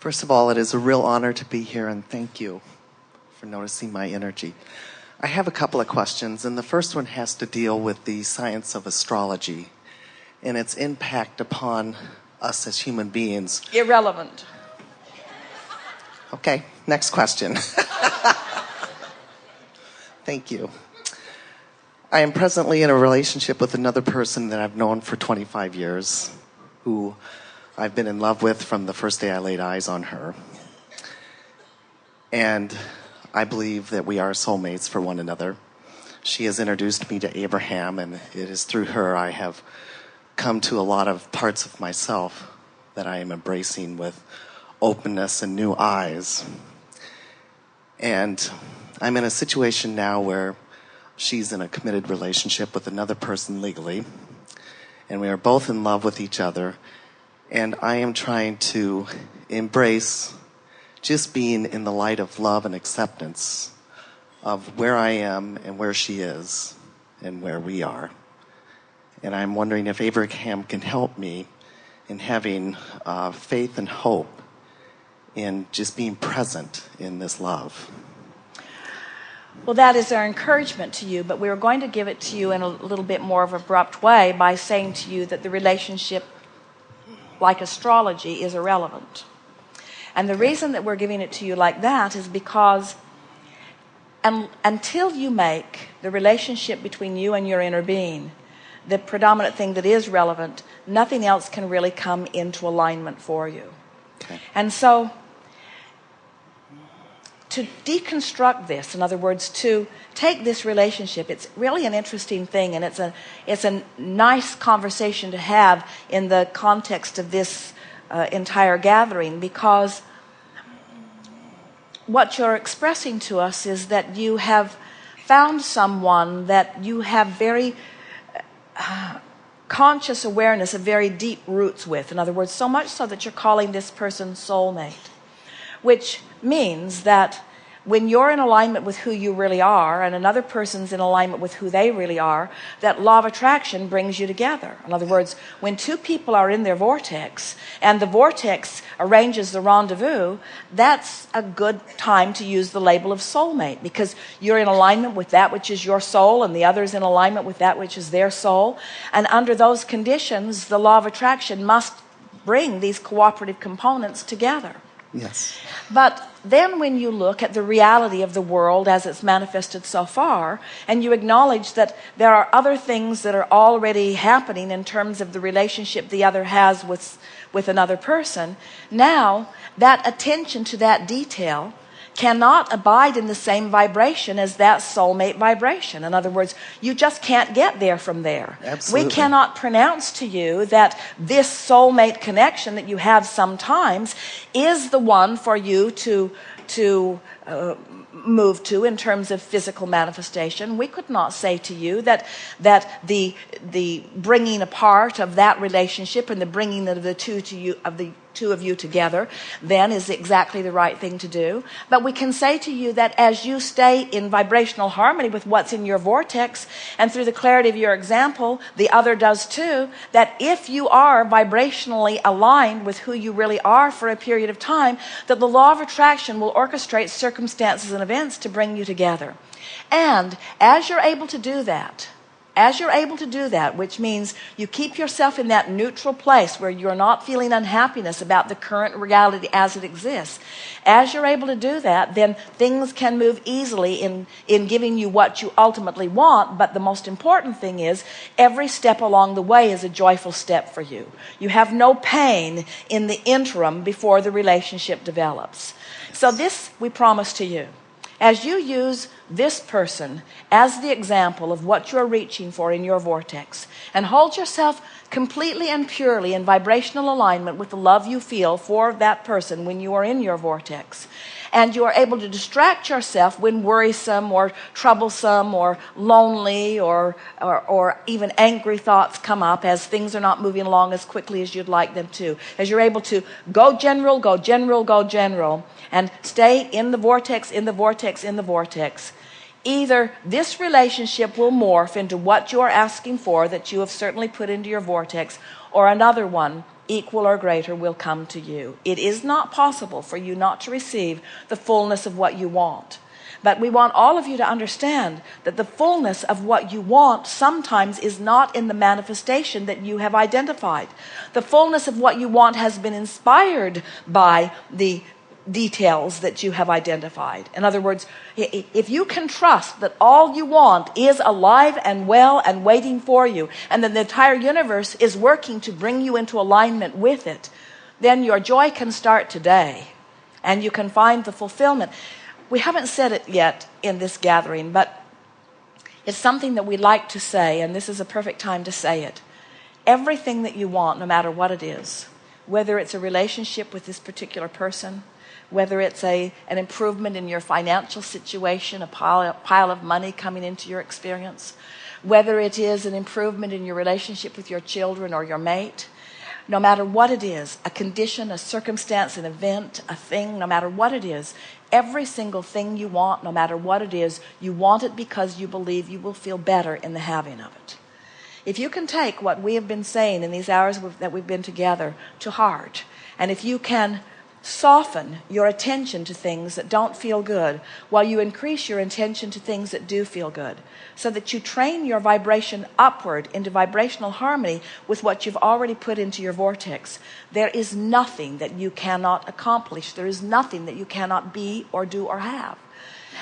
First of all, it is a real honor to be here, and thank you for noticing my energy. I have a couple of questions, and the first one has to deal with the science of astrology and its impact upon us as human beings. Irrelevant. Okay, next question. Thank you. I am presently in a relationship with another person that I've known for 25 years, who I've been in love with from the first day I laid eyes on her. And I believe that we are soulmates for one another. She has introduced me to Abraham, and it is through her I have come to a lot of parts of myself that I am embracing with openness and new eyes. And I'm in a situation now where she's in a committed relationship with another person legally, and we are both in love with each other. And I am trying to embrace just being in the light of love and acceptance of where I am and where she is and where we are. And I'm wondering if Abraham can help me in having faith and hope in just being present in this love. Well, that is our encouragement to you, but we are going to give it to you in a little bit more of an abrupt way by saying to you that the relationship, like astrology, is irrelevant. And the reason that we're giving it to you like that is because until you make the relationship between you and your inner being the predominant thing that is relevant, nothing else can really come into alignment for you. Okay. And so to deconstruct this, in other words, to take this relationship, it's really an interesting thing, and it's a nice conversation to have in the context of this entire gathering, because what you're expressing to us is that you have found someone that you have very conscious awareness of very deep roots with. In other words, so much so that you're calling this person soulmate, which means that when you're in alignment with who you really are and another person's in alignment with who they really are, that law of attraction brings you together. In other words, when two people are in their vortex and the vortex arranges the rendezvous, that's a good time to use the label of soulmate, because you're in alignment with that which is your soul and the other's in alignment with that which is their soul. And under those conditions, the law of attraction must bring these cooperative components together. Yes. But then when you look at the reality of the world as it's manifested so far, and you acknowledge that there are other things that are already happening in terms of the relationship the other has with another person, now that attention to that detail cannot abide in the same vibration as that soulmate vibration. In other words, you just can't get there from there. Absolutely. We cannot pronounce to you that this soulmate connection that you have sometimes is the one for you to move to in terms of physical manifestation. We could not say to you that the bringing apart of that relationship and the bringing of the two of you together then is exactly the right thing to do. But we can say to you that as you stay in vibrational harmony with what's in your vortex, and through the clarity of your example, the other does too, that if you are vibrationally aligned with who you really are for a period of time, that the law of attraction will orchestrate circumstances and events to bring you together. And as you're able to do that, which means you keep yourself in that neutral place where you're not feeling unhappiness about the current reality as it exists, as you're able to do that, then things can move easily in giving you what you ultimately want. But the most important thing is every step along the way is a joyful step for you. You have no pain in the interim before the relationship develops. So this we promise to you. As you use this person as the example of what you're reaching for in your vortex, and hold yourself completely and purely in vibrational alignment with the love you feel for that person when you are in your vortex, and you are able to distract yourself when worrisome or troublesome or lonely or even angry thoughts come up as things are not moving along as quickly as you'd like them to, as you're able to go general, go general, go general, and stay in the vortex, in the vortex, in the vortex, either this relationship will morph into what you're asking for that you have certainly put into your vortex, or another one equal or greater, will come to you. It is not possible for you not to receive the fullness of what you want. But we want all of you to understand that the fullness of what you want sometimes is not in the manifestation that you have identified. The fullness of what you want has been inspired by the details that you have identified. In other words, if you can trust that all you want is alive and well and waiting for you, and that the entire universe is working to bring you into alignment with it, then your joy can start today, and you can find the fulfillment. We haven't said it yet in this gathering, but it's something that we like to say, and this is a perfect time to say it. Everything that you want, no matter what it is, whether it's a relationship with this particular person, whether it's an improvement in your financial situation, a pile of money coming into your experience, whether it is an improvement in your relationship with your children or your mate, no matter what it is, a condition, a circumstance, an event, a thing, no matter what it is, every single thing you want, no matter what it is, you want it because you believe you will feel better in the having of it. If you can take what we have been saying in these hours that we've been together to heart, and if you can soften your attention to things that don't feel good while you increase your attention to things that do feel good, so that you train your vibration upward into vibrational harmony with what you've already put into your vortex, there is nothing that you cannot accomplish. There is nothing that you cannot be or do or have.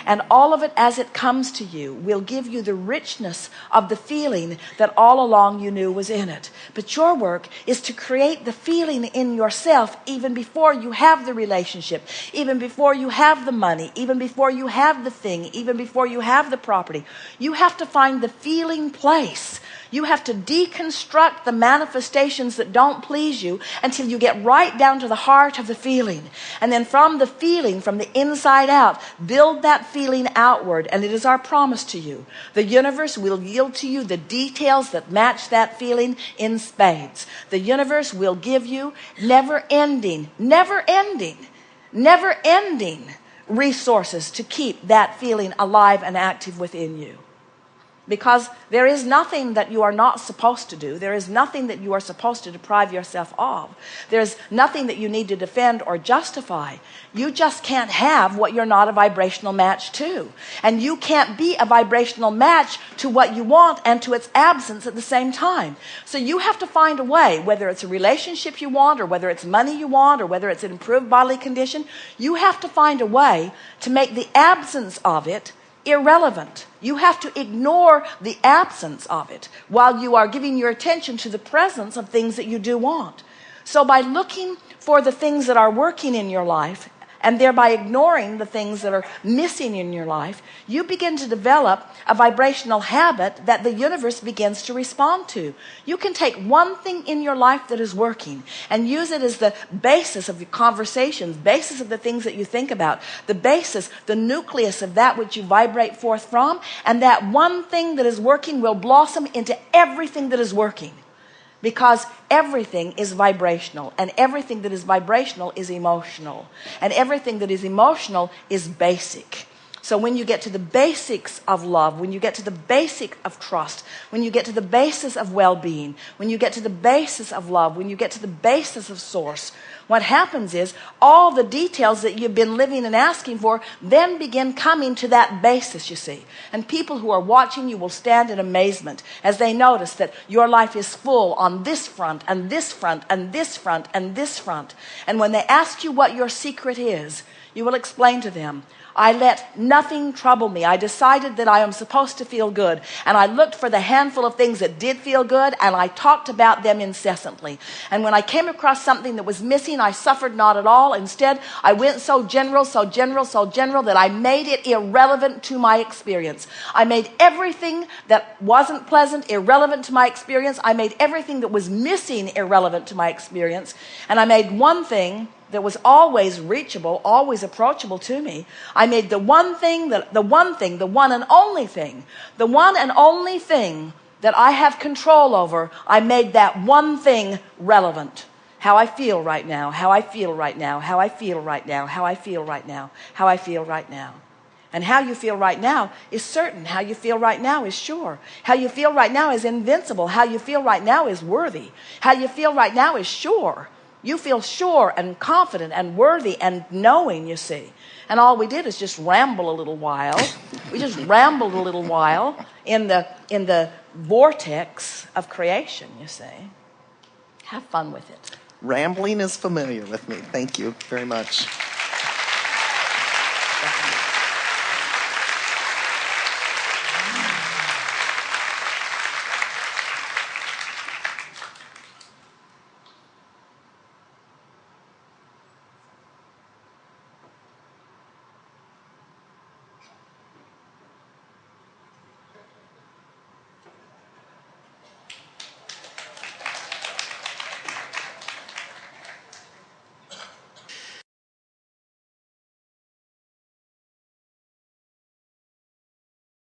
And all of it as it comes to you will give you the richness of the feeling that all along you knew was in it. But your work is to create the feeling in yourself even before you have the relationship, even before you have the money, even before you have the thing, even before you have the property. You have to find the feeling place. You have to deconstruct the manifestations that don't please you until you get right down to the heart of the feeling. And then from the feeling, from the inside out, build that feeling outward. And it is our promise to you. The universe will yield to you the details that match that feeling in spades. The universe will give you never-ending resources to keep that feeling alive and active within you. Because there is nothing that you are not supposed to do. There is nothing that you are supposed to deprive yourself of. There's nothing that you need to defend or justify. You just can't have what you're not a vibrational match to. And you can't be a vibrational match to what you want and to its absence at the same time. So you have to find a way, whether it's a relationship you want, or whether it's money you want, or whether it's an improved bodily condition, you have to find a way to make the absence of it irrelevant. You have to ignore the absence of it while you are giving your attention to the presence of things that you do want. So by looking for the things that are working in your life and thereby ignoring the things that are missing in your life, you begin to develop a vibrational habit that the universe begins to respond to. You can take one thing in your life that is working and use it as the basis of your conversations, basis of the things that you think about, the basis, the nucleus of that which you vibrate forth from, and that one thing that is working will blossom into everything that is working. Because everything is vibrational, and everything that is vibrational is emotional, and everything that is emotional is basic. So when you get to the basics of love, when you get to the basic of trust, when you get to the basis of well-being, when you get to the basis of love, when you get to the basis of source, what happens is all the details that you've been living and asking for then begin coming to that basis, you see. And people who are watching you will stand in amazement as they notice that your life is full on this front and this front and this front and this front. And when they ask you what your secret is, you will explain to them, I let nothing trouble me. I decided that I am supposed to feel good. And I looked for the handful of things that did feel good, and I talked about them incessantly. And when I came across something that was missing, I suffered not at all. Instead, I went so general that I made it irrelevant to my experience. I made everything that wasn't pleasant irrelevant to my experience. I made everything that was missing irrelevant to my experience. And I made one thing that was always reachable, always approachable to me. I made the one and only thing that I have control over. I made that one thing relevant. How I feel right now, how I feel right now, how I feel right now, how I feel right now, how I feel right now. And how you feel right now is certain. How you feel right now is sure. How you feel right now is invincible. How you feel right now is worthy. How you feel right now is sure. You feel sure and confident and worthy and knowing, you see. And all we did is just ramble a little while. We just rambled a little while in the vortex of creation, you see. Have fun with it. Rambling is familiar with me. Thank you very much.